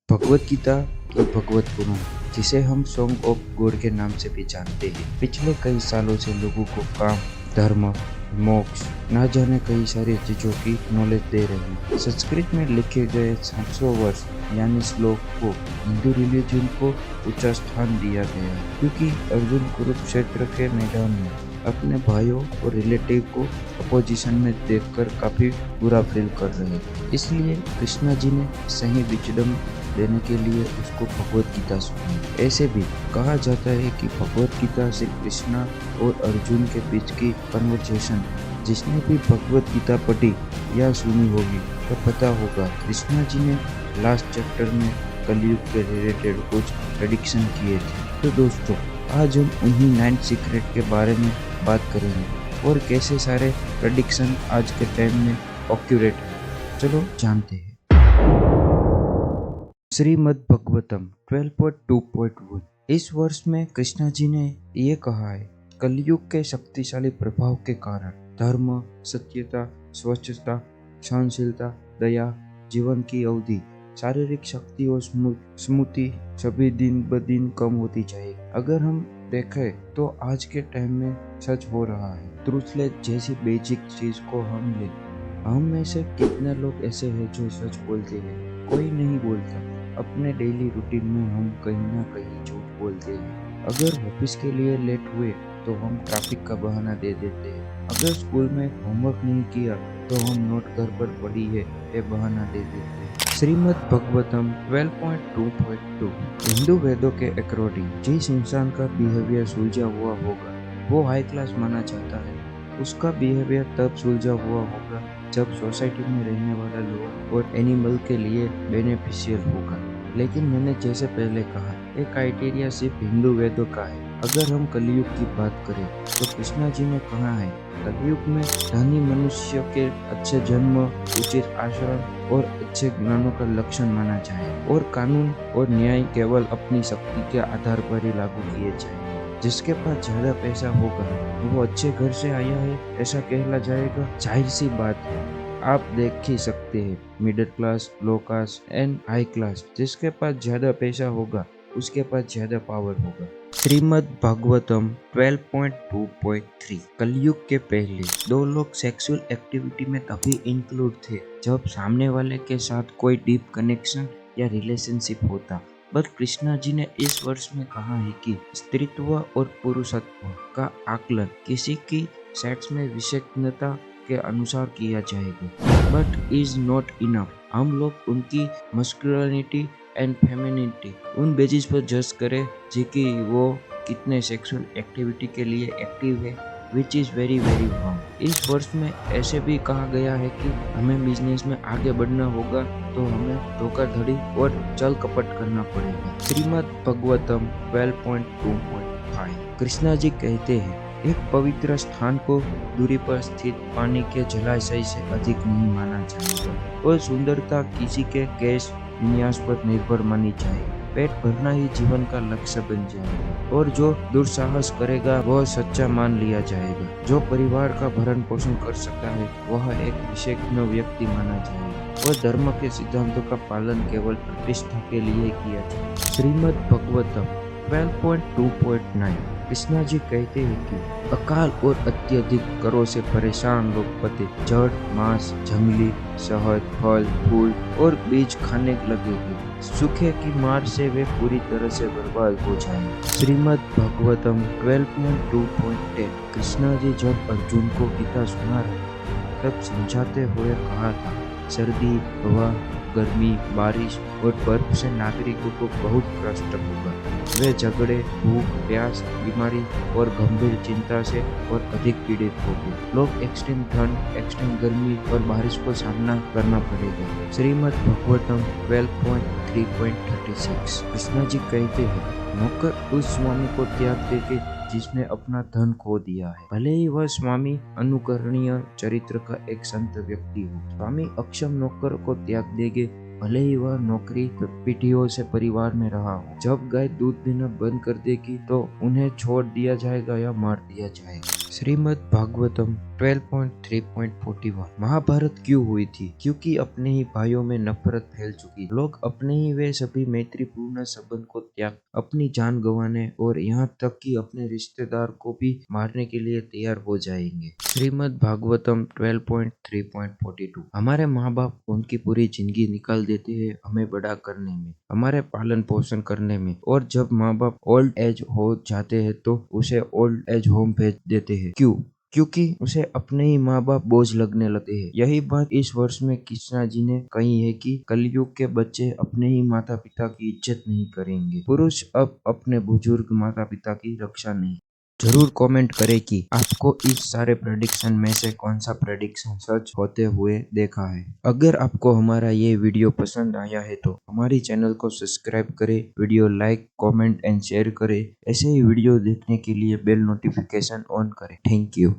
भगवत गीता और भगवत पुराण, जिसे हम सॉन्ग ऑफ गॉड के नाम से भी जानते हैं, पिछले कई सालों से लोगों को काम, धर्म, मोक्ष, ना जाने कई सारी चीजों की नॉलेज दे रही है। संस्कृत में लिखे गए 700 वर्ष यानी श्लोक को हिंदू रिलीजन को ऊंचा स्थान दिया गया है, क्योंकि अर्जुन कुरुक्षेत्र के मैदान में अपने भाइयों और रिलेटिव को अपोजिशन में देखकर काफी बुरा फील कर रहे थे। इसलिए कृष्णा जी ने सही विजडम देने के लिए उसको भगवत गीता सुनाई। ऐसे भी कहा जाता है कि भगवत गीता सिर्फ कृष्णा और अर्जुन के बीच की कन्वर्सेशन है। जिसने भी भगवत गीता पढ़ी या सुनी होगी तो पता होगा कृष्णा जी ने लास्ट चैप्टर में कलयुग के रिलेटेड कुछ प्रेडिक्शन किए थे। तो दोस्तों, आज हम उन्हीं 9 सीक्रेट के बारे में बात करेंगे और कैसे सारे प्रेडिक्शन आज के टाइम में ऑक्यूरेट है। चलो जानते हैं। श्रीमद् भगवतम 12.2.1। इस वर्ष में कृष्णा जी ने ये कहा है, कलयुग के शक्तिशाली प्रभाव के कारण धर्म, सत्यता, स्वच्छता, सहनशीलता, दया, जीवन की अवधि, शारीरिक शक्ति और स्मृति सभी दिन ब दिन कम होती जाएगी। अगर हम देखें तो आज के टाइम में सच हो रहा है। ट्रूथलेस जैसी बेसिक चीज को हम में से कितने लोग ऐसे हैं जो सच बोलते हैं? कोई नहीं बोलता। अपने डेली रूटीन में हम कहीं ना कहीं झूठ बोलते हैं। अगर ऑफिस के लिए लेट हुए तो हम ट्रैफिक का बहाना दे देते हैं। अगर स्कूल में होमवर्क नहीं किया तो हम नोट घर पर पड़ी है ये बहाना दे देते हैं। श्रीमद् भगवतम 12.2.2। हिंदू वेदों के अकॉर्डिंग जिस इंसान का बिहेवियर सुलझा हुआ होगा वो हाई क्लास माना जाता है। उसका बिहेवियर तब सुलझा हुआ होगा जब सोसाइटी में रहने वाला लोग और एनिमल के लिए बेनिफिशियल होगा। लेकिन मैंने जैसे पहले कहा, एक क्राइटेरिया सिर्फ हिंदू वेदों का है। अगर हम कलयुग की बात करें तो कृष्णा जी ने कहा है, कलयुग में धनी मनुष्य के अच्छे जन्म, उचित आचरण और अच्छे ज्ञानों का लक्षण माना जाए और कानून और न्याय केवल अपनी शक्ति के आधार पर ही लागू किए जाए। जिसके पास ज्यादा पैसा होगा वो अच्छे घर से आया है ऐसा कहला जाएगा। जाहिर सी बात है, आप देख ही सकते हैं, middle class, low class and high class, जिसके पास ज्यादा पैसा होगा उसके पास ज्यादा पावर होगा। श्रीमद् भागवतम 12.2.3। कलयुग के पहले दो लोग सेक्सुअल एक्टिविटी में तभी इंक्लूड थे जब सामने वाले के साथ कोई डीप कनेक्शन या रिलेशनशिप होता। बट कृष्णा जी ने इस वर्ष में कहा है कि स्त्रीत्व और पुरुषत्व का आकलन किसी की सेक्स में विशेषज्ञता के अनुसार किया जाएगा, बट इज नॉट इनफ। हम लोग उनकी मस्कुलिनिटी एंड फेमिनिटी उन बेसिस पर जज करें जी कि वो कितने सेक्सुअल एक्टिविटी के लिए एक्टिव है, which is very very wrong. इस वर्ष में ऐसे भी कहा गया है कि हमें बिजनेस में आगे बढ़ना होगा तो हमें धोखाधड़ी और छल कपट करना पड़ेगा। श्रीमद् भगवतम 12.2.5। कृष्णा जी कहते हैं, एक पवित्र स्थान को दूरी पर स्थित पानी के जलाशय से अधिक नहीं माना जाएगा और सुंदरता किसी के केश विन्यास पर निर्भर मानी जाए। पेट भरना ही जीवन का लक्ष्य बन जाएगा और जो दुस्साहस करेगा वह सच्चा मान लिया जाएगा। जो परिवार का भरण पोषण कर सकता है वह एक विशेषज्ञ व्यक्ति माना जाएगा और धर्म के सिद्धांतों का पालन केवल प्रतिष्ठा के लिए किया जाए। श्रीमद् भगवतम 12.2.9। कृष्णा जी कहते हैं कि अकाल और अत्यधिक करों से परेशान लोग पते जड़, मांस, जंगली, शहद, फल, फूल और बीज खाने लगेंगे। सूखे की मार से वे पूरी तरह से बर्बाद हो जाएंगे। श्रीमद् भगवतम 12.2.10। कृष्णा जी जब अर्जुन को गीता सुना रहे तब समझाते हुए कहा था, सर्दी, हवा, गर्मी, बारिश और बर्फ से नागरिकों को बहुत कष्ट होगा। वे झगड़े, भूख, प्यास, बीमारी और गंभीर चिंता से और अधिक पीड़ित होंगे। लोग एक्सट्रीम ठंड, एक्सट्रीम गर्मी और बारिश को सामना करना पड़ेगा। श्रीमद् भगवतम 12.3.36। कृष्णा जी कहते हैं, नौकर उस स्वामी को त्याग देके जिसने अपना धन खो दिया है, भले ही वह स्वामी अनुकरणीय चरित्र का एक संत व्यक्ति हो। स्वामी अक्षम नौकर को त्याग देंगे भले ही वह नौकरी पीढ़ियों से परिवार में रहा हो। जब गाय दूध देना बंद कर देगी तो उन्हें छोड़ दिया जाएगा या मार दिया जाएगा। श्रीमद् भागवतम 12.3.41 महाभारत क्यों हुई थी? क्योंकि अपने ही भाइयों में नफरत फैल चुकी। लोग अपने ही वे सभी मैत्रीपूर्ण संबंध को त्याग अपनी जान गंवाने और यहाँ तक कि अपने रिश्तेदार को भी मारने के लिए तैयार हो जाएंगे। श्रीमद् भागवतम 12.3.42 हमारे माँ बाप उनकी पूरी जिंदगी निकाल देते हैं हमें बड़ा करने में, हमारे पालन पोषण करने में, और जब माँ बाप ओल्ड एज हो जाते हैं तो उसे ओल्ड एज होम भेज देते हैं। क्यों? क्योंकि उसे अपने ही माँ बाप बोझ लगने लगते हैं। यही बात इस वर्ष में कृष्णा जी ने कही है कि कलयुग के बच्चे अपने ही माता पिता की इज्जत नहीं करेंगे। पुरुष अब अपने बुजुर्ग माता पिता की रक्षा नहीं। जरूर कमेंट करें कि आपको इस सारे प्रेडिक्शन में से कौन सा प्रेडिक्शन सच होते हुए देखा है। अगर आपको हमारा ये वीडियो पसंद आया है तो हमारी चैनल को सब्सक्राइब करें, video like, comment and share करें। ऐसे ही वीडियो देखने के लिए बेल नोटिफिकेशन ऑन करें। Thank you.